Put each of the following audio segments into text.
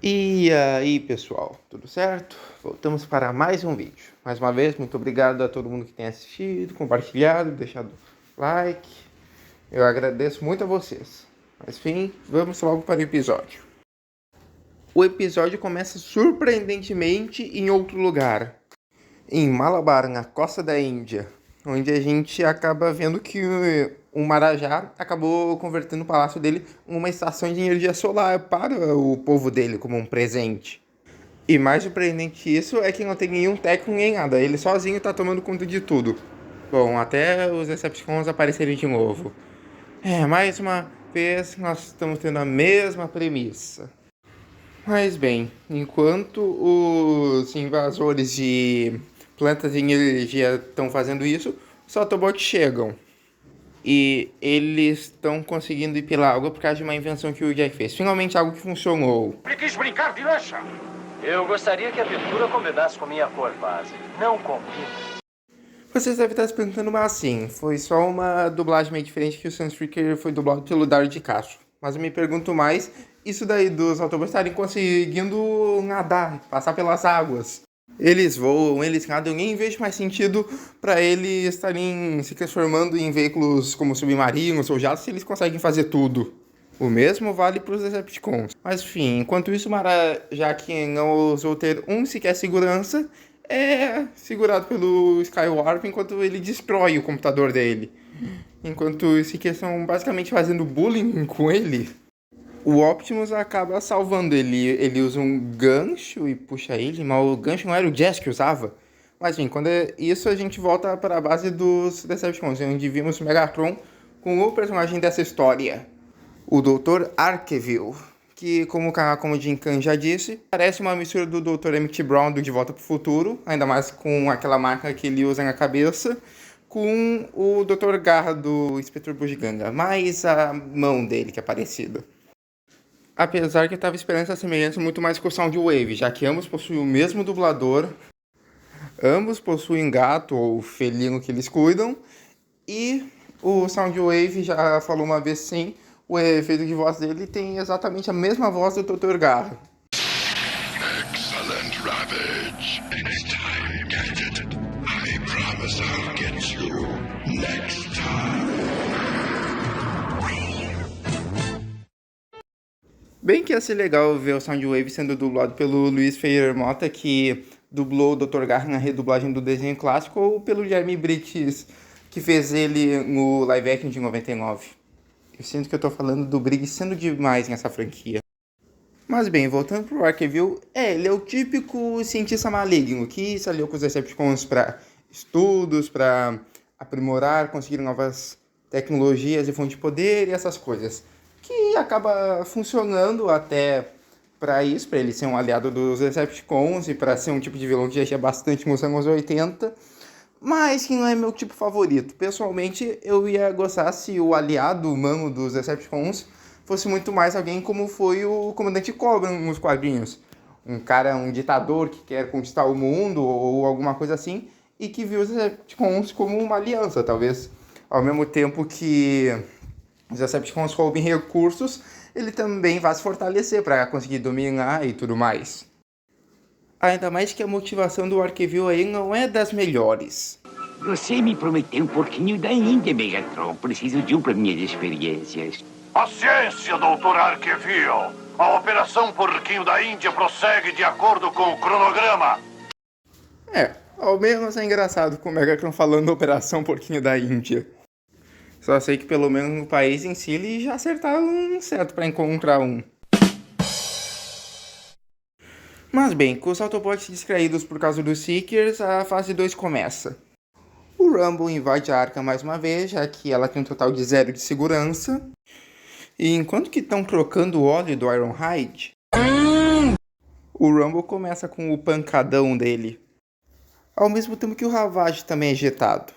E aí, pessoal, tudo certo? Voltamos para mais um vídeo. Mais uma vez, muito obrigado a todo mundo que tem assistido, compartilhado, deixado like. Eu agradeço muito a vocês. Mas, enfim, vamos logo para o episódio. O episódio começa surpreendentemente em outro lugar. Em Malabar, na costa da Índia, onde a gente acaba vendo que o Marajá acabou convertendo o palácio dele em uma estação de energia solar para o povo dele como um presente. E mais surpreendente que isso é que não tem nenhum técnico nem nada, ele sozinho tá tomando conta de tudo. Bom, até os Decepticons aparecerem de novo. Mais uma vez nós estamos tendo a mesma premissa. Mas bem, enquanto os invasores de plantas de energia estão fazendo isso, os Autobots chegam. E eles estão conseguindo ir pela água por causa de uma invenção que o Jack fez. Finalmente algo que funcionou. Ele quis brincar de lancha! Eu gostaria que a aventura combinasse com minha cor base. Não combina. Vocês devem estar se perguntando, mas assim, foi só uma dublagem meio diferente que o Sunstreaker foi dublado pelo Dario de Castro. Mas eu me pergunto mais, isso daí dos Autobots estarem conseguindo nadar, passar pelas águas. Eles voam, eles nadam, nem vejo mais sentido para eles estarem se transformando em veículos como submarinos ou jatos se eles conseguem fazer tudo. O mesmo vale para os Decepticons. Mas enfim, enquanto isso, Mara, já que não ousou ter sequer segurança, é segurado pelo Skywarp enquanto ele destrói o computador dele. Enquanto os Seekers estão basicamente fazendo bullying com ele, o Optimus acaba salvando ele. Ele usa um gancho e puxa ele, mas o gancho não era o Jazz que usava. Mas enfim, quando é isso, a gente volta para a base dos Decepticons, onde vimos o Megatron com o personagem dessa história, o Dr. Arkeville, que, como o canal como Jim Khan já disse, parece uma mistura do Dr. Emmett Brown do De Volta para o Futuro, ainda mais com aquela marca que ele usa na cabeça, com o Dr. Garra do Inspetor Bugiganga, mais a mão dele que é parecida. Apesar que eu estava esperando essa semelhança muito mais com o Soundwave, já que ambos possuem o mesmo dublador, ambos possuem gato ou felino que eles cuidam, e o Soundwave já falou uma vez sim, o efeito de voz dele tem exatamente a mesma voz do Dr. Garra. Excellent, Ravage. Next time, Gadget. I promise I'll get you next time. Bem que ia ser legal ver o Soundwave sendo dublado pelo Luiz Ferreira Mota, que dublou o Dr. Garra na redublagem do desenho clássico, ou pelo Jeremy Briggs, que fez ele no live action de 99. Eu sinto que eu tô falando do Briggs sendo demais nessa franquia. Mas bem, voltando pro Arkeville, ele é o típico cientista maligno que se aliou com os Decepticons para estudos, para aprimorar, conseguir novas tecnologias e fonte de poder e essas coisas. Que acaba funcionando até para isso, para ele ser um aliado dos Decepticons e para ser um tipo de vilão que já tinha bastante nos anos 80, mas que não é meu tipo favorito. Pessoalmente, eu ia gostar se o aliado humano dos Decepticons fosse muito mais alguém como foi o Comandante Cobra nos quadrinhos. Um cara, um ditador que quer conquistar o mundo ou alguma coisa assim, e que viu os Decepticons como uma aliança, talvez ao mesmo tempo que os Decepticons roubem recursos, ele também vai se fortalecer para conseguir dominar e tudo mais. Ainda mais que a motivação do Arkeville aí não é das melhores. Você me prometeu um porquinho da Índia, Megatron. Preciso de um para minhas experiências. Paciência, Dr. Arkeville. A Operação Porquinho da Índia prossegue de acordo com o cronograma. Ao menos é engraçado com o Megatron falando Operação Porquinho da Índia. Só sei que pelo menos no país em si eles já acertaram certo para encontrar um. Mas bem, com os Autobots distraídos por causa dos Seekers, a fase 2 começa. O Rumble invade a Arca mais uma vez, já que ela tem um total de 0 de segurança. E enquanto que estão trocando o óleo do Ironhide, o Rumble começa com o pancadão dele. Ao mesmo tempo que o Ravage também é ejetado.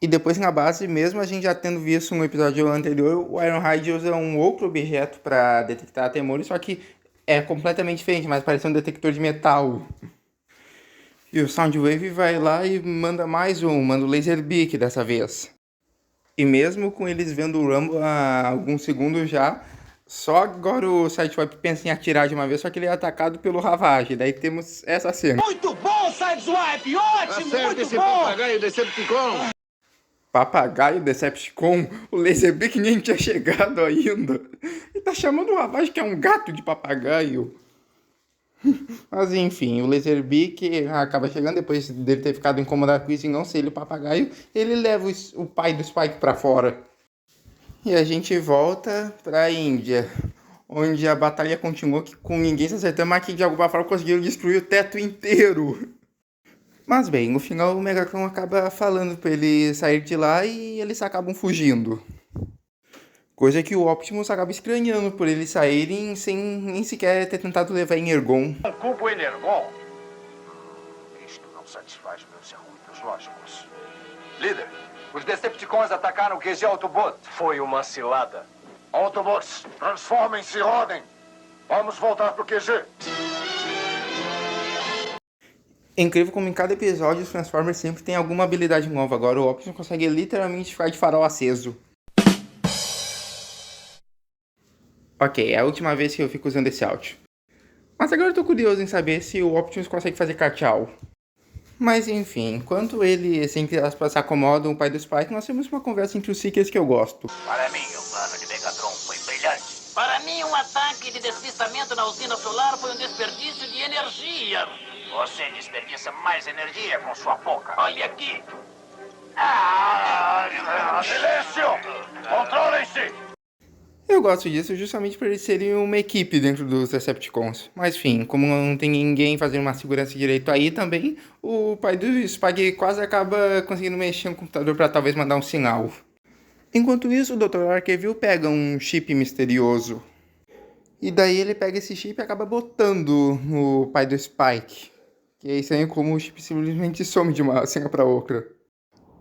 E depois na base, mesmo a gente já tendo visto no episódio anterior, o Ironhide usa um outro objeto para detectar temores, só que é completamente diferente, mas parece um detector de metal. E o Soundwave vai lá e manda manda o Laser Beak dessa vez. E mesmo com eles vendo o Rumble há alguns segundos já, Só agora o Sideswipe pensa em atirar de uma vez, só que ele é atacado pelo Ravage. Daí temos essa cena. Muito bom, Sideswipe! Ótimo, muito bom! Papagaio Decepticon! Papagaio Decepticon? O Laserbeak nem tinha chegado ainda. E tá chamando o Ravage que é um gato de papagaio. Mas enfim, o Laserbeak acaba chegando depois dele ter ficado incomodado com isso e não ser ele o papagaio. Ele leva o pai do Spike pra fora. E a gente volta pra Índia, onde a batalha continua com ninguém se acertando, mas que de alguma forma conseguiram destruir o teto inteiro. Mas bem, no final o Megatron acaba falando pra ele sair de lá e eles acabam fugindo. Coisa que o Optimus acaba estranhando por eles saírem sem nem sequer ter tentado levar Energon. Um cubo Energon? Isto não satisfaz meus circuitos lógicos. Líder, os Decepticons atacaram o QG Autobot. Foi uma cilada. Autobots, transformem-se e rodem. Vamos voltar pro QG. É incrível como em cada episódio os Transformers sempre tem alguma habilidade nova. Agora o Optimus consegue literalmente ficar de farol aceso. Ok, é a última vez que eu fico usando esse áudio. Mas agora eu tô curioso em saber se o Optimus consegue fazer Ka-Chow. Mas enfim, enquanto eles entre aspas acomodam o pai do Spike, nós temos uma conversa entre os Seekers que eu gosto. Para mim, o plano de Megatron foi brilhante. Para mim, um ataque de despistamento na usina solar foi um desperdício de energia. Você desperdiça mais energia com sua boca. Olha aqui. Silêncio! Controlem-se! Eu gosto disso justamente por eles serem uma equipe dentro dos Decepticons. Mas enfim, como não tem ninguém fazendo uma segurança direito aí também, o pai do Spike quase acaba conseguindo mexer no computador para talvez mandar um sinal. Enquanto isso, o Dr. Arkeville pega um chip misterioso. E daí ele pega esse chip e acaba botando no pai do Spike. Que é estranho como o chip simplesmente some de uma cena para outra.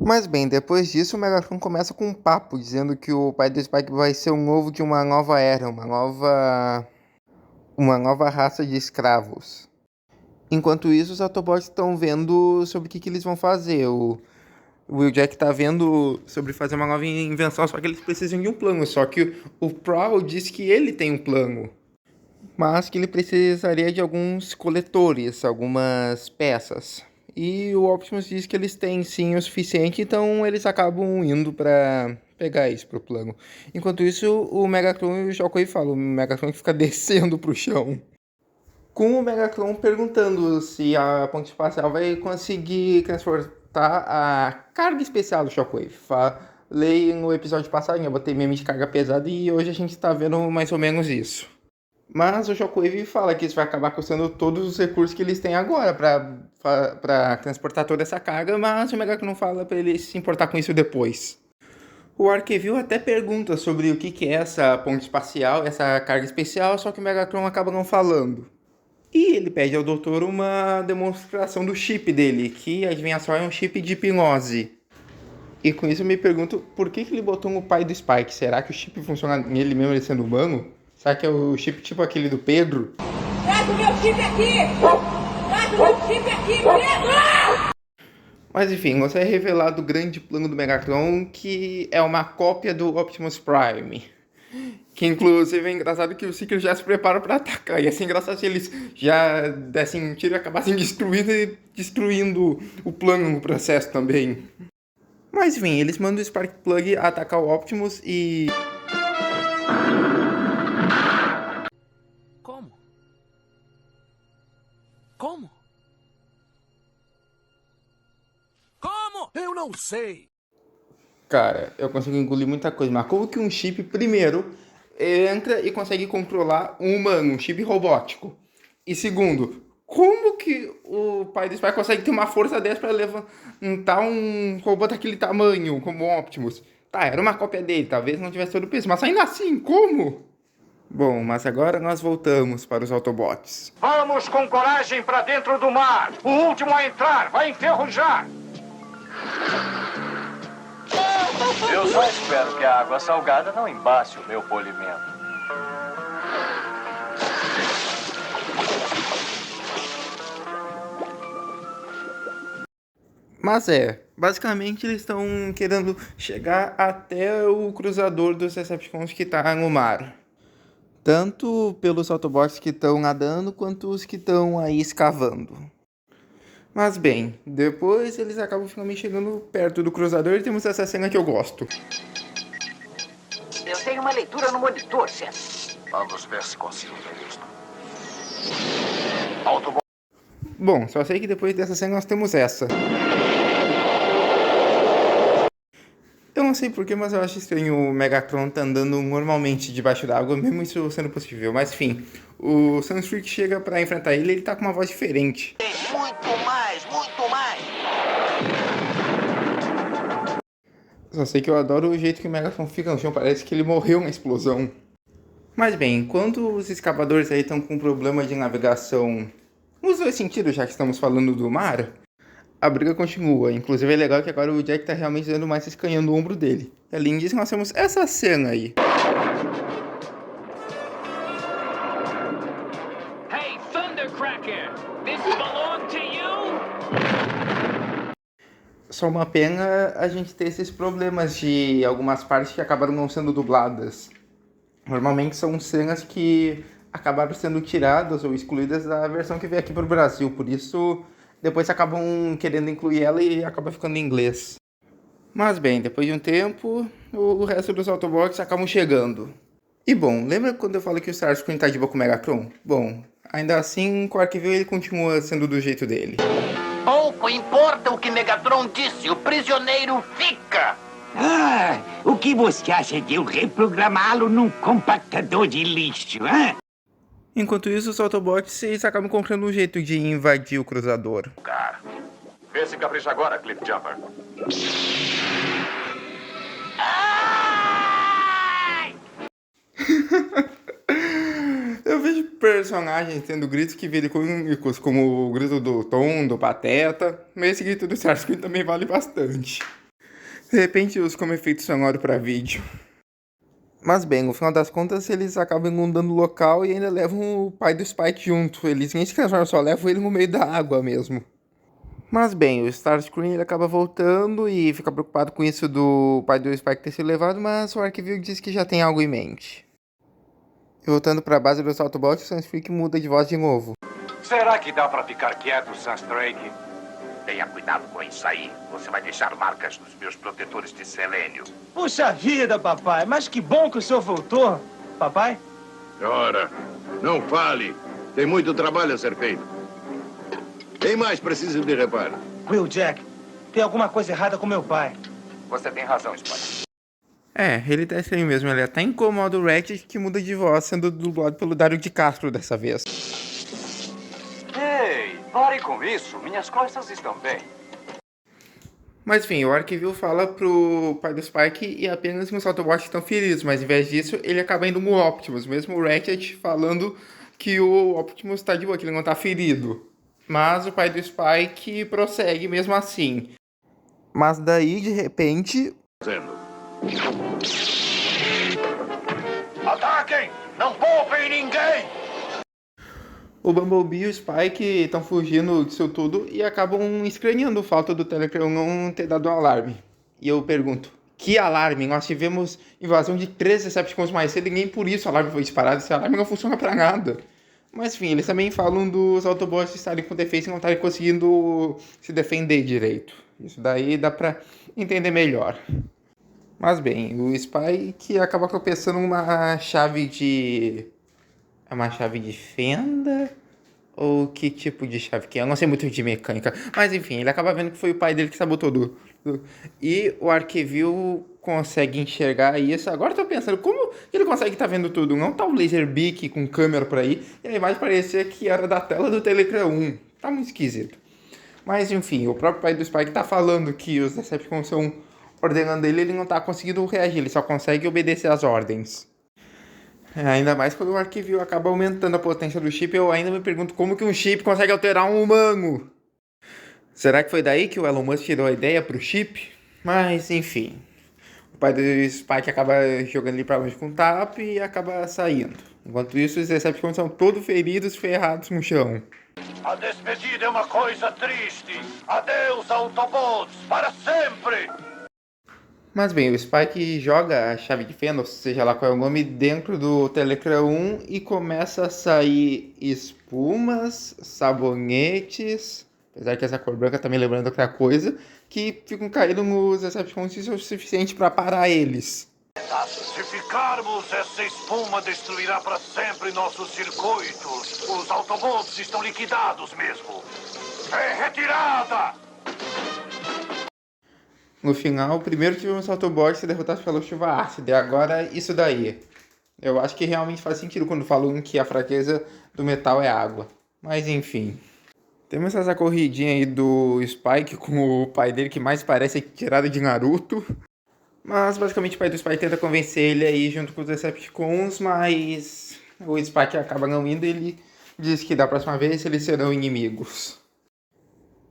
Mas bem, depois disso o Megatron começa com um papo dizendo que o pai do Spike vai ser um ovo de uma nova era, uma nova raça de escravos. Enquanto isso, os Autobots estão vendo sobre o que eles vão fazer. O Wheeljack tá vendo sobre fazer uma nova invenção, só que eles precisam de um plano. Só que o Prowl diz que ele tem um plano, mas que ele precisaria de alguns coletores, algumas peças. E o Optimus diz que eles têm sim o suficiente, então eles acabam indo pra pegar isso pro plano. Enquanto isso, o Megatron e o Shockwave falam, o Megatron fica descendo pro chão. Com o Megatron perguntando se a ponte espacial vai conseguir transportar a carga especial do Shockwave. Falei no episódio passado, eu botei meme de carga pesada e hoje a gente tá vendo mais ou menos isso. Mas o Shockwave fala que isso vai acabar custando todos os recursos que eles têm agora para transportar toda essa carga, mas o Megatron fala para ele se importar com isso depois. O Arkeville até pergunta sobre o que é essa ponte espacial, essa carga especial, só que o Megatron acaba não falando. E ele pede ao doutor uma demonstração do chip dele, que, adivinha só, é um chip de hipnose. E com isso eu me pergunto por que ele botou no pai do Spike. Será que o chip funciona nele mesmo, ele sendo humano? Será que é o chip tipo aquele do Pedro? Traz o meu chip aqui! Traz o meu chip aqui, Pedro! Mas enfim, você é revelado o grande plano do Megatron, que é uma cópia do Optimus Prime. Que inclusive é engraçado que os Seekers já se preparam para atacar. Ia ser engraçado se eles já dessem um tiro e acabassem destruindo o plano no processo também. Mas enfim, eles mandam o Sparkplug atacar o Optimus e... Como? Como? Como? Eu não sei. Cara, eu consigo engolir muita coisa, mas como que um chip, primeiro, entra e consegue controlar um humano, um chip robótico? E segundo, como que o pai do Spike consegue ter uma força dessa pra levantar um robô daquele tamanho, como o Optimus? Tá, era uma cópia dele, talvez não tivesse todo o peso, mas ainda assim, como? Bom, mas agora nós voltamos para os Autobots. Vamos com coragem para dentro do mar. O último a entrar vai enferrujar. Eu só espero que a água salgada não embace o meu polimento. Mas basicamente eles estão querendo chegar até o cruzador dos Decepticons que tá no mar. Tanto pelos Autobots que estão nadando, quanto os que estão aí escavando. Mas bem, depois eles acabam finalmente chegando perto do cruzador e temos essa cena que eu gosto. Eu tenho uma leitura no monitor, chefe. Vamos ver se consigo ver isto. Bom, só sei que depois dessa cena nós temos essa. Eu não sei porquê, mas eu acho estranho o Megatron tá andando normalmente debaixo d'água, mesmo isso sendo possível. Mas enfim, o Sunstreak chega pra enfrentar ele e ele tá com uma voz diferente. Muito mais, muito mais. Só sei que eu adoro o jeito que o Megatron fica no chão, parece que ele morreu na explosão. Mas bem, enquanto os escavadores aí estão com problema de navegação nos dois sentidos, já que estamos falando do mar, a briga continua. Inclusive é legal que agora o Jack tá realmente dando mais escanhando o ombro dele. E além disso, nós temos essa cena aí. Hey, Thundercracker! This belong to you? Só uma pena a gente ter esses problemas de algumas partes que acabaram não sendo dubladas. Normalmente são cenas que acabaram sendo tiradas ou excluídas da versão que veio aqui pro Brasil. Por isso, depois acabam querendo incluir ela e acaba ficando em inglês. Mas bem, depois de um tempo, o resto dos Autobots acabam chegando. E bom, lembra quando eu falei que o Starscream tá de boa com o Megatron? Bom, ainda assim, com o Arquivio ele continua sendo do jeito dele. Pouco importa o que Megatron disse, o prisioneiro fica. Ah, o que você acha de eu reprogramá-lo num compactador de lixo, hein? Enquanto isso, os Autobots eles acabam encontrando um jeito de invadir o cruzador. Vê se capricha agora, Cliffjumper. Eu vejo personagens tendo gritos que viram icônicos, como o grito do Tom, do Pateta, mas esse grito do Starscream também vale bastante. De repente, uso como efeito sonoro para vídeo. Mas bem, no final das contas, eles acabam inundando o local e ainda levam o pai do Spike junto. Eles nem se transformam, só levam ele no meio da água mesmo. Mas bem, o Starscream ele acaba voltando e fica preocupado com isso do pai do Spike ter sido levado, mas o Arquivio diz que já tem algo em mente. E voltando para a base dos Autobots, o Sunstreak muda de voz de novo. Será que dá pra ficar quieto, Sunstreak? Tenha cuidado com isso aí. Você vai deixar marcas nos meus protetores de selênio. Puxa vida, papai, mas que bom que o senhor voltou. Papai? Ora, não fale. Tem muito trabalho a ser feito. Quem mais precisa de reparo? Will Jack, tem alguma coisa errada com meu pai. Você tem razão, Spike. É, ele tá estranho mesmo, ele até incomoda o Ratchet que muda de voz, sendo dublado pelo Dario de Castro dessa vez. Ei, pare com isso. Minhas costas estão bem. Mas enfim, o Arquivio fala pro pai do Spike e apenas que os Autobots estão feridos, mas em vez disso, ele acaba indo no Optimus, mesmo o Ratchet falando que o Optimus tá de boa, que ele não tá ferido. Mas o pai do Spike prossegue mesmo assim. Mas daí, de repente... Ataquem! Não poupem ninguém! O Bumblebee e o Spike estão fugindo disso tudo e acabam escaneando o fato do Telecron não ter dado um alarme. E eu pergunto, que alarme? Nós tivemos invasão de 3 Decepticons mais cedo e nem por isso o alarme foi disparado. Esse alarme não funciona pra nada. Mas enfim, eles também falam dos Autobots estarem com defesa e não estarem conseguindo se defender direito. Isso daí dá pra entender melhor. Mas bem, o Spike acaba tropeçando uma chave de... É uma chave de fenda? Ou que tipo de chave que é? Eu não sei muito de mecânica. Mas enfim, ele acaba vendo que foi o pai dele que sabotou tudo. E o Arquivio consegue enxergar isso. Agora eu tô pensando, como ele consegue estar vendo tudo? Não tá o Laserbeak com câmera por aí. E a imagem parecia que era da tela do Telecran 1. Tá muito esquisito. Mas enfim, o próprio pai do Spike tá falando que os Decepticons estão ordenando ele não tá conseguindo reagir. Ele só consegue obedecer às ordens. Ainda mais quando o Arquivio acaba aumentando a potência do chip, eu ainda me pergunto como que um chip consegue alterar um humano. Será que foi daí que o Elon Musk tirou a ideia pro chip? Mas, enfim. O pai do Spike acaba jogando ele pra longe com o TAP e acaba saindo. Enquanto isso, os Decepticons são todos feridos, ferrados no chão. A despedida é uma coisa triste. Adeus, Autobots, para sempre! Mas bem, o Spike joga a chave de fenda, ou seja lá qual é o nome, dentro do Telegram 1 e começa a sair espumas, sabonetes, apesar que essa cor branca tá me lembrando outra coisa, que ficam caindo nos Decepticons e isso é o suficiente para parar eles. Se ficarmos, essa espuma destruirá para sempre nossos circuitos. Os Autobots estão liquidados mesmo. É retirada! No final, primeiro tivemos Autobots derrotados pela chuva ácida, e agora isso daí. Eu acho que realmente faz sentido quando falam que a fraqueza do metal é água. Mas enfim. Temos essa corridinha aí do Spike com o pai dele, que mais parece tirada de Naruto. Mas basicamente o pai do Spike tenta convencer ele aí junto com os Decepticons, mas o Spike acaba não indo e ele diz que da próxima vez eles serão inimigos.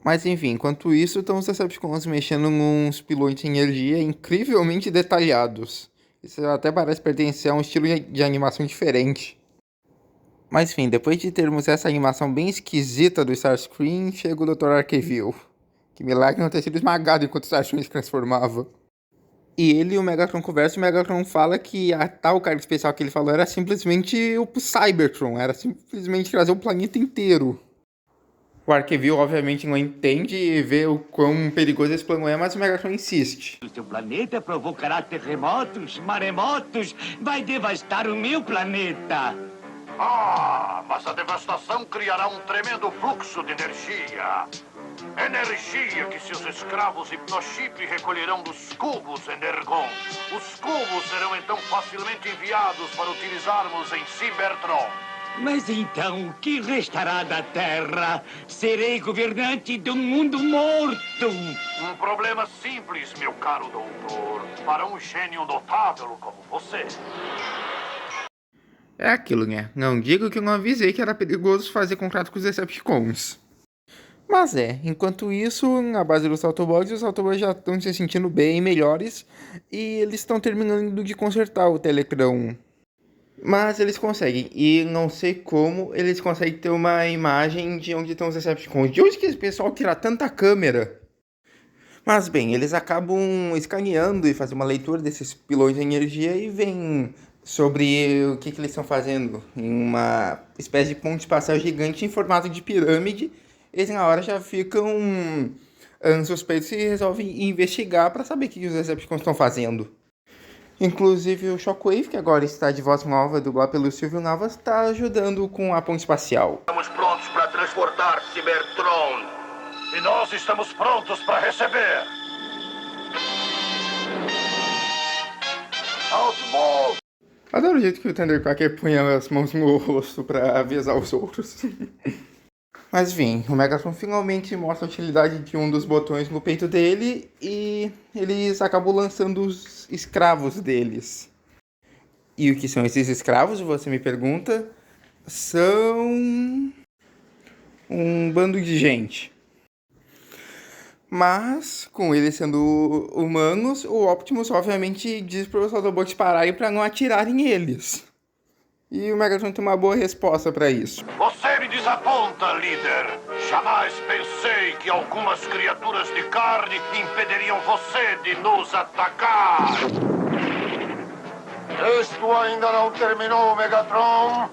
Mas enfim, enquanto isso, estão os Decepticons mexendo nos pilões de energia incrivelmente detalhados. Isso até parece pertencer a um estilo de animação diferente. Mas enfim, depois de termos essa animação bem esquisita do Starscream, chega o Dr. Arkeville. Que milagre não ter sido esmagado enquanto o Starscream se transformava. E ele e o Megatron conversam e o Megatron fala que a tal carga especial que ele falou era simplesmente o Cybertron, era simplesmente trazer o planeta inteiro. O Arkeville obviamente não entende e vê o quão perigoso esse plano é, mas o Megatron insiste. O seu planeta provocará terremotos, maremotos, vai devastar o meu planeta. Ah, mas a devastação criará um tremendo fluxo de energia. Energia que seus escravos Hipnochip recolherão dos cubos Energon. Os cubos serão então facilmente enviados para utilizarmos em Cybertron. Mas então, o que restará da Terra? Serei governante de um mundo morto. Um problema simples, meu caro doutor, para um gênio notável como você. É aquilo, né? Não digo que eu não avisei que era perigoso fazer contrato com os Decepticons. Mas enquanto isso, na base dos Autobots, os Autobots já estão se sentindo bem melhores e eles estão terminando de consertar o Telegram 1. Mas eles conseguem, e não sei como eles conseguem ter uma imagem de onde estão os Decepticons. De onde que esse pessoal tira tanta câmera? Mas bem, eles acabam escaneando e fazem uma leitura desses pilões de energia e veem sobre o que eles estão fazendo em uma espécie de ponte espacial gigante em formato de pirâmide. Eles na hora já ficam suspeitos e resolvem investigar para saber o que os Decepticons estão fazendo. Inclusive o Shockwave, que agora está de voz nova, dublado pelo Silvio Navas, está ajudando com a ponte espacial. Estamos prontos para transportar Cybertron. E nós estamos prontos para receber. Autobot! Adoro o jeito que o Thundercracker põe as mãos no rosto para avisar os outros. Mas enfim, o Megatron finalmente mostra a utilidade de um dos botões no peito dele e eles acabam lançando os escravos deles. E o que são esses escravos, você me pergunta? São um bando de gente. Mas, com eles sendo humanos, o Optimus obviamente diz para os Autobots pararem para não atirarem eles. E o Megatron tem uma boa resposta para isso. Você me desaponta, líder. Jamais pensei que algumas criaturas de carne impediriam você de nos atacar. Isto ainda não terminou, Megatron.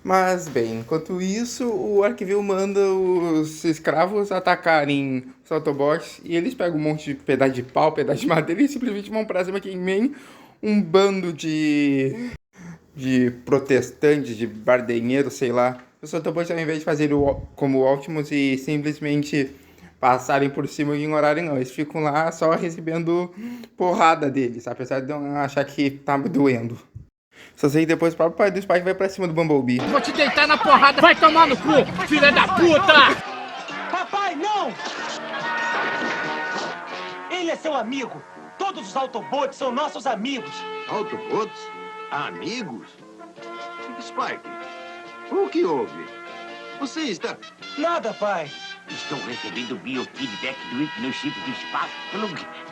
Mas bem, enquanto isso, o Arkeville manda os escravos atacarem os Autobots e eles pegam um monte de pedaço de pau, pedaço de madeira e simplesmente vão pra cima que em meio um bando de protestantes, de bardenheiros, sei lá. Os Autobots, ao invés de fazer como o Optimus e simplesmente passarem por cima e ignorarem, não. Eles ficam lá só recebendo porrada deles, apesar de não achar que tá doendo. Só sei que depois o próprio pai do Spike vai pra cima do Bumblebee. Vou te deitar na porrada, vai tomar no cu, filha da puta! Papai, não! Ele é seu amigo. Todos os Autobots são nossos amigos. Autobots? Amigos? Spike, o que houve? Você está... Nada, pai. Estou recebendo biofeedback do Hipnochip do espaço.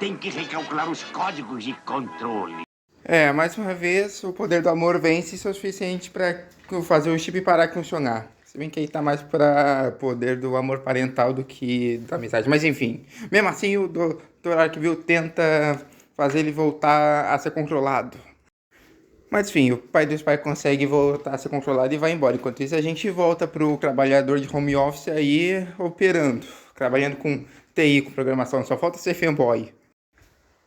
Tem que recalcular os códigos de controle. Mais uma vez, o poder do amor vence o suficiente para fazer o chip parar de funcionar. Se bem que aí tá mais pra poder do amor parental do que da amizade. Mas enfim, mesmo assim o Dr. Arkeville tenta fazer ele voltar a ser controlado. Mas enfim, o pai do Spike consegue voltar a ser controlado e vai embora. Enquanto isso a gente volta pro trabalhador de home office aí operando. Trabalhando com TI, com programação, só falta ser fanboy.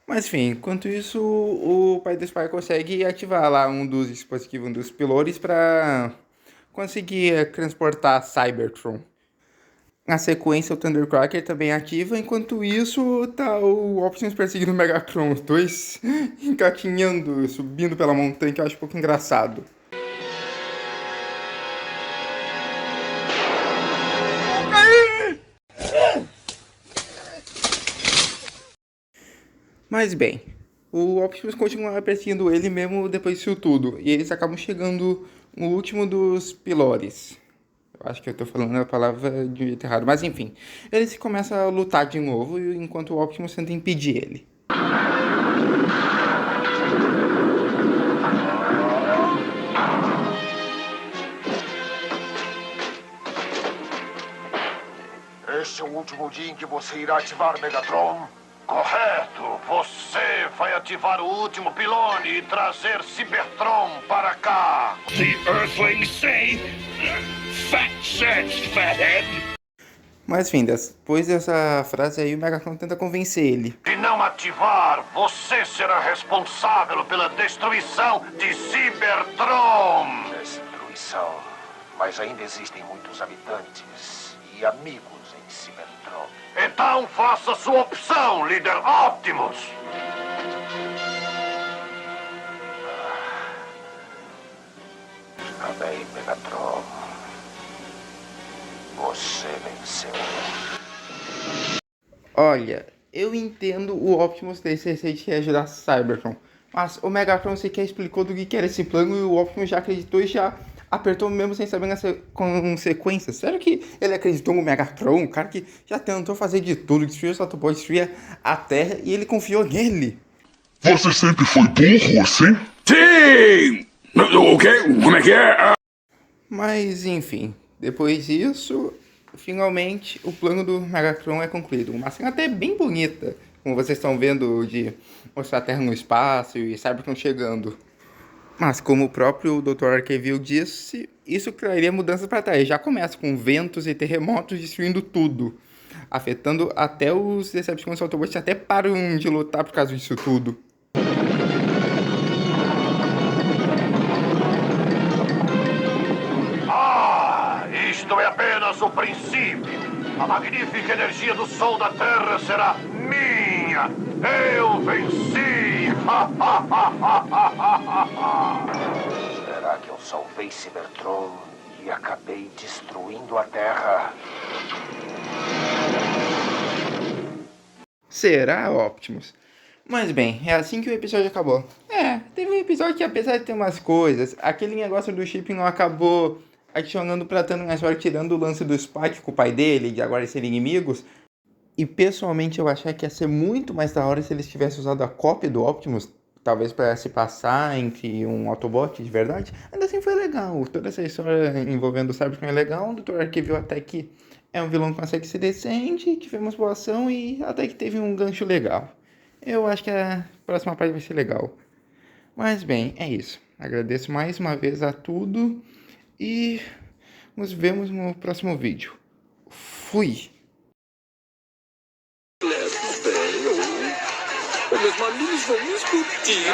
Mas enfim, enquanto isso o pai do Spike consegue ativar lá um dos dispositivos, um dos pylores pra conseguir transportar Cybertron. Na sequência, o Thundercracker também ativa, enquanto isso, tá o Optimus perseguindo o Megatron, os dois engatinhando, subindo pela montanha, que eu acho um pouco engraçado. Mas bem, o Optimus continua perseguindo ele mesmo depois disso tudo, e eles acabam chegando no último dos pylores. Eu acho que eu tô falando a palavra de um jeito errado, mas enfim. Eles começam a lutar de novo, enquanto o Optimus tenta impedir ele. Este é o último dia em que você irá ativar Megatron? Correto. Você vai ativar o último pilone e trazer Cybertron para cá. The Earthlings say, fat sense, fathead. Mas enfim, depois dessa frase aí, o Megatron tenta convencer ele. Se não ativar, você será responsável pela destruição de Cybertron. Destruição. Mas ainda existem muitos habitantes e amigos em Cybertron. Então faça sua opção, líder Optimus. Está bem, Megatron. Você venceu. Olha, eu entendo o Optimus ter esse receio de ajudar Cybertron, mas o Megatron sequer explicou do que era esse plano e o Optimus já acreditou e já apertou mesmo sem saber as consequências. Sério que ele acreditou no Megatron? Um cara que já tentou fazer de tudo, destruir o Autobot, destruir a Terra, e ele confiou nele. Você sempre foi burro assim? Sim! O quê? Como é que é? Mas enfim, depois disso, finalmente o plano do Megatron é concluído. Uma cena até bem bonita, como vocês estão vendo, de mostrar a Terra no espaço e Cybertron chegando. Mas como o próprio Dr. Arkeville disse, isso traria mudanças para trás. Já começa com ventos e terremotos destruindo tudo, afetando até os Decepticons e Autobots, até param de lutar por causa disso tudo. Isto é apenas o princípio. A magnífica energia do Sol da Terra será minha. Eu venci. Será que eu salvei Cybertron e acabei destruindo a Terra? Será, Optimus? Mas bem, é assim que o episódio acabou. Teve um episódio que, apesar de ter umas coisas, aquele negócio do chip não acabou adicionando pra Thanos na história, tirando o lance do Spike com o pai dele, de agora serem inimigos. E pessoalmente eu achei que ia ser muito mais da hora se eles tivessem usado a cópia do Optimus, talvez para se passar entre um Autobot de verdade. Ainda assim foi legal, toda essa história envolvendo o Cybertron é legal, o Dr. Arkeville até que é um vilão que consegue ser decente, tivemos boa ação e até que teve um gancho legal. Eu acho que a próxima parte vai ser legal. Mas bem, é isso. Agradeço mais uma vez a tudo e nos vemos no próximo vídeo. Fui! Meus mamilos vão me explodir.